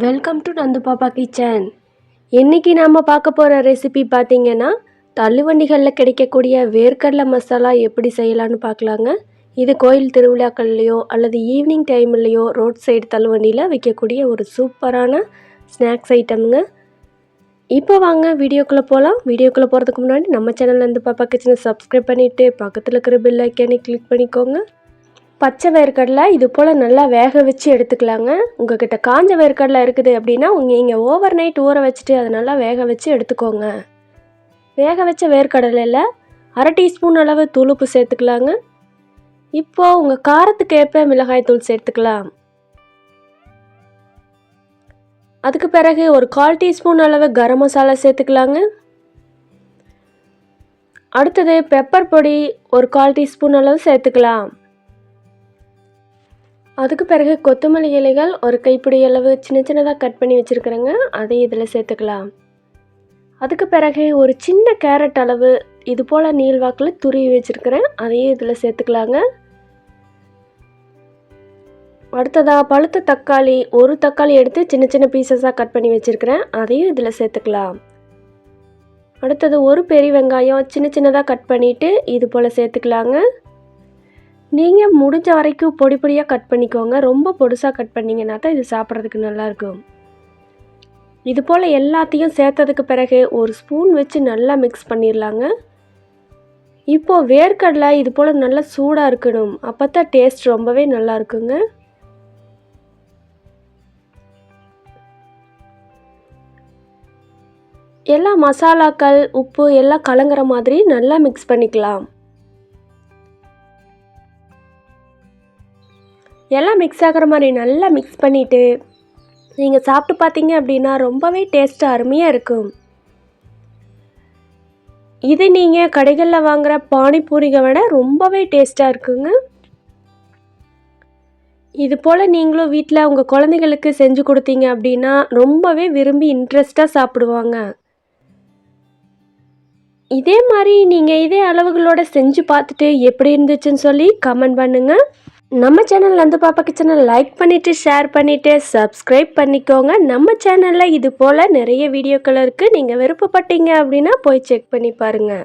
Welcome to Nandu பாப்பா kitchen. இன்றைக்கி நாம் பார்க்க போகிற ரெசிபி பார்த்திங்கன்னா, தள்ளுவண்டிகளில் கிடைக்கக்கூடிய வேர்க்கடலை மசாலா எப்படி செய்யலான்னு பார்க்கலாங்க. இது கோயில் திருவிழாக்கள்லையோ அல்லது ஈவினிங் டைம்லேயோ ரோட் சைடு தள்ளுவண்டியில் விற்கக்கூடிய ஒரு சூப்பரான ஸ்நாக்ஸ் ஐட்டம்ங்க. இப்போ வாங்க வீடியோக்குள்ளே போகலாம். வீடியோக்குள்ளே போகிறதுக்கு முன்னாடி நம்ம சேனல் நந்து பாப்பா கிச்சனை சப்ஸ்கிரைப் பண்ணிவிட்டு பக்கத்தில் இருக்கிற பெல் ஐக்கானை கிளிக் பண்ணிக்கோங்க. பச்சை வேர்க்கடலை இது போல் நல்லா வேக வச்சு எடுத்துக்கலாங்க. உங்கள்கிட்ட காஞ்ச வேர்க்கடலை இருக்குது அப்படின்னா நீங்கள் ஓவர் நைட் ஊற வச்சுட்டு அதை நல்லா வேக வச்சு எடுத்துக்கோங்க. வேக வச்ச வேர்க்கடலையில் அரை டீஸ்பூன் அளவு தூளுப்பு சேர்த்துக்கலாங்க. இப்போது உங்கள் காரத்துக்கு ஏற்ப மிளகாய் தூள் சேர்த்துக்கலாம். அதுக்கு பிறகு ஒரு 1/4 டீஸ்பூன் அளவு கரம் மசாலா சேர்த்துக்கலாங்க. அடுத்தது பெப்பர் பொடி ஒரு 1/4 டீஸ்பூன் அளவு சேர்த்துக்கலாம். அதுக்கு பிறகு கொத்தமல்லி இலைகள் ஒரு கைப்பிடி அளவு சின்ன சின்னதாக கட் பண்ணி வச்சுருக்குறேங்க, அதையும் இதில் சேர்த்துக்கலாம். அதுக்கு பிறகு ஒரு சின்ன கேரட் அளவு இது போல் நீள்வாக்கில் துருவி வச்சுருக்கிறேன், அதையும் இதில் சேர்த்துக்கலாங்க. அடுத்ததாக பழுத்த தக்காளி ஒரு தக்காளி எடுத்து சின்ன சின்ன பீசஸாக கட் பண்ணி வச்சுருக்கிறேன், அதையும் இதில் சேர்த்துக்கலாம். அடுத்தது ஒரு பெரிய வெங்காயம் சின்ன சின்னதாக கட் பண்ணிவிட்டு இது போல் சேர்த்துக்கலாங்க. நீங்கள் முடிஞ்ச வரைக்கும் பொடி பொடியாக கட் பண்ணிக்கோங்க. ரொம்ப பொடுசாக கட் பண்ணிங்கன்னா தான் இது சாப்பிட்றதுக்கு நல்லாயிருக்கும். இது போல் எல்லாத்தையும் சேர்த்ததுக்கு பிறகு ஒரு ஸ்பூன் வச்சு நல்லா மிக்ஸ் பண்ணிடலாங்க. இப்போது வேர்க்கடலை இது போல் நல்லா சூடாக இருக்கணும், அப்போ தான் டேஸ்ட் ரொம்பவே நல்லா இருக்குங்க. எல்லா மசாலாக்கள் உப்பு எல்லாம் கலங்குற மாதிரி நல்லா மிக்ஸ் பண்ணிக்கலாம். எல்லாம் மிக்ஸ் ஆகிற மாதிரி நல்லா மிக்ஸ் பண்ணிவிட்டு நீங்கள் சாப்பிட்டு பார்த்தீங்க அப்படின்னா ரொம்பவே டேஸ்ட்டு அருமையாக இருக்கும். இது நீங்கள் கடைகளில் வாங்குகிற பானிபூரியை விட ரொம்பவே டேஸ்ட்டாக இருக்குங்க. இது போல் நீங்களும் வீட்டில் உங்கள் குழந்தைகளுக்கு செஞ்சு கொடுத்தீங்க அப்படின்னா ரொம்பவே விரும்பி இன்ட்ரெஸ்ட்டாக சாப்பிடுவாங்க. இதே மாதிரி நீங்கள் இதே அளவுகளோடு செஞ்சு பார்த்துட்டு எப்படி இருந்துச்சுன்னு சொல்லி கமெண்ட் பண்ணுங்கள். நம்ம சேனல் நந்து பாப்பா கிச்சனை லைக் பண்ணிவிட்டு ஷேர் பண்ணிவிட்டு சப்ஸ்கிரைப் பண்ணிக்கோங்க. நம்ம சேனலில் இது போல் நிறைய வீடியோக்கள் இருக்குது, நீங்கள் விருப்பப்பட்டீங்க அப்படின்னா போய் செக் பண்ணி பாருங்கள்.